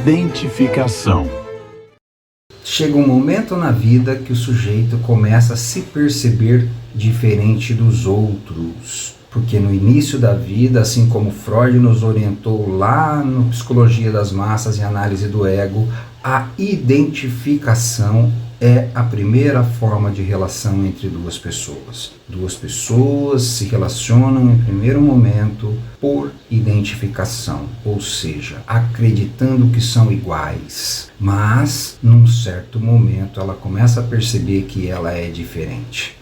Identificação. Chega um momento na vida que o sujeito começa a se perceber diferente dos outros. Porque no início da vida, assim como Freud nos orientou lá no Psicologia das Massas e Análise do Ego, a identificação é a primeira forma de relação entre duas pessoas. Duas pessoas se relacionam em primeiro momento por identificação, ou seja, acreditando que são iguais. Mas, num certo momento, ela começa a perceber que ela é diferente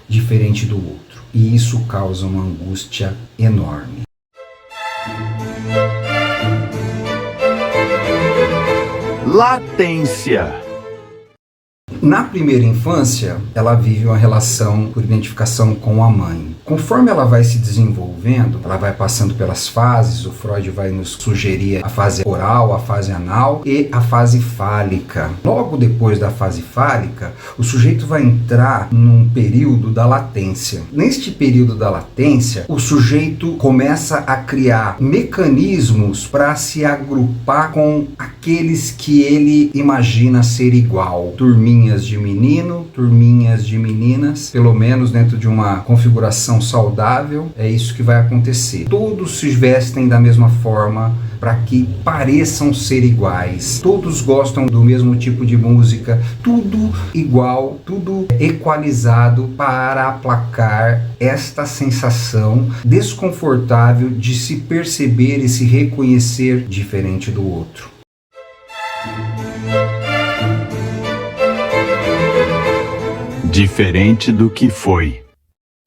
do outro. E isso causa uma angústia enorme. Latência. Na primeira infância, ela vive uma relação por identificação com a mãe. Conforme ela vai se desenvolvendo, ela vai passando pelas fases. O Freud vai nos sugerir a fase oral, a fase anal e a fase fálica. Logo depois da fase fálica, o sujeito vai entrar num período da latência. Neste período da latência, o sujeito começa a criar mecanismos para se agrupar com aqueles que ele imagina ser igual. Turminhas de menino, turminhas de meninas, pelo menos dentro de uma configuração saudável, é isso que vai acontecer. Todos se vestem da mesma forma para que pareçam ser iguais. Todos gostam do mesmo tipo de música, tudo igual, tudo equalizado para aplacar esta sensação desconfortável de se perceber e se reconhecer diferente do outro. Diferente do que foi.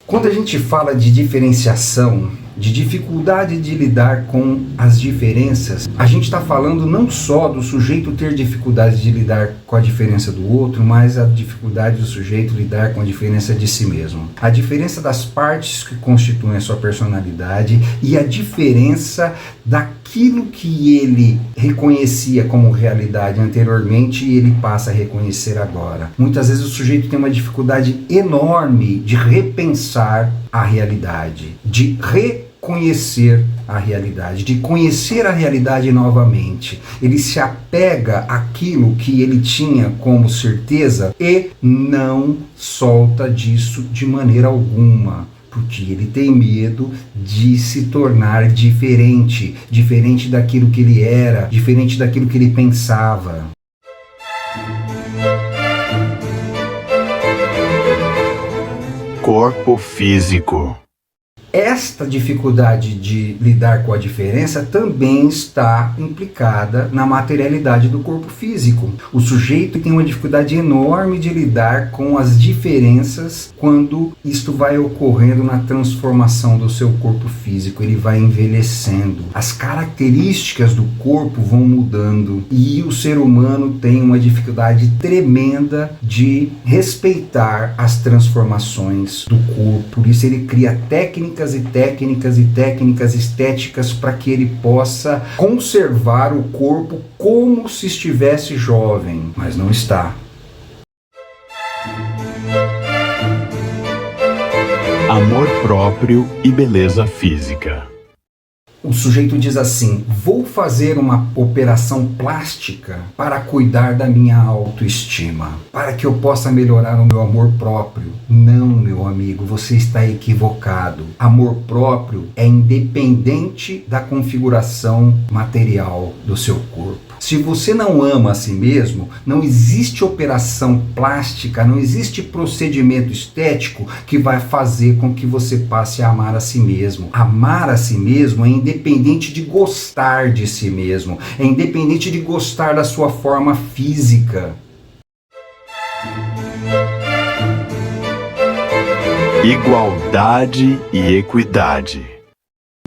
Quando a gente fala de diferenciação, de dificuldade de lidar com as diferenças, a gente está falando não só do sujeito ter dificuldade de lidar com a diferença do outro, mas a dificuldade do sujeito lidar com a diferença de si mesmo. A diferença das partes que constituem a sua personalidade e a diferença daquilo que ele reconhecia como realidade anteriormente e ele passa a reconhecer agora. Muitas vezes o sujeito tem uma dificuldade enorme de repensar a realidade, de reconhecer a realidade, de conhecer a realidade novamente. Ele se apega àquilo que ele tinha como certeza e não solta disso de maneira alguma, porque ele tem medo de se tornar diferente daquilo que ele era, diferente daquilo que ele pensava. Corpo físico. Esta dificuldade de lidar com a diferença também está implicada na materialidade do corpo físico. O sujeito tem uma dificuldade enorme de lidar com as diferenças quando isto vai ocorrendo na transformação do seu corpo físico. Ele vai envelhecendo. As características do corpo vão mudando e o ser humano tem uma dificuldade tremenda de respeitar as transformações do corpo. Por isso ele cria técnicas estéticas para que ele possa conservar o corpo como se estivesse jovem, mas não está. Amor próprio e beleza física. O sujeito diz assim: vou fazer uma operação plástica para cuidar da minha autoestima, para que eu possa melhorar o meu amor próprio. Não, meu amigo, você está equivocado. Amor próprio é independente da configuração material do seu corpo. Se você não ama a si mesmo, não existe operação plástica, não existe procedimento estético que vai fazer com que você passe a amar a si mesmo. Amar a si mesmo é independente de gostar de si mesmo, é independente de gostar da sua forma física. Igualdade e equidade.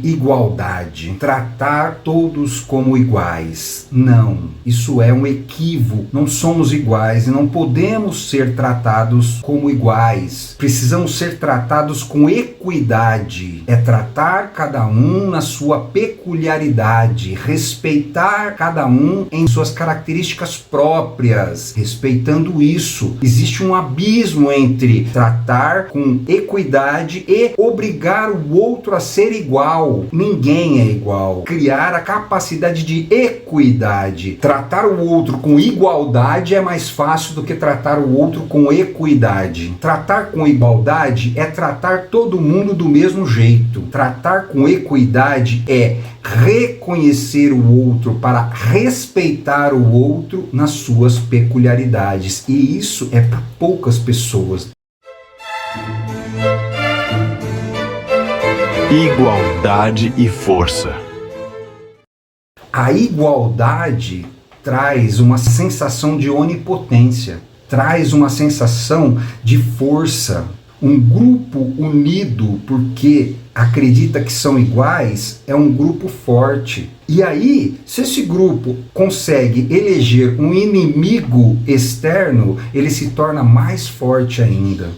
Igualdade, tratar todos como iguais. Não, isso é um equívoco. Não somos iguais e não podemos ser tratados como iguais. Precisamos ser tratados com equidade. É tratar cada um na sua peculiaridade, respeitar cada um em suas características próprias. Respeitando isso, existe um abismo entre tratar com equidade e obrigar o outro a ser igual. igual. Ninguém é igual. Criar a capacidade de equidade. Tratar o outro com igualdade é mais fácil do que tratar o outro com equidade. Tratar com igualdade é tratar todo mundo do mesmo jeito. Tratar com equidade é reconhecer o outro para respeitar o outro nas suas peculiaridades. E isso é para poucas pessoas. Igualdade e força. A igualdade traz uma sensação de onipotência, traz uma sensação de força. Um grupo unido porque acredita que são iguais é um grupo forte. E aí, se esse grupo consegue eleger um inimigo externo, ele se torna mais forte ainda.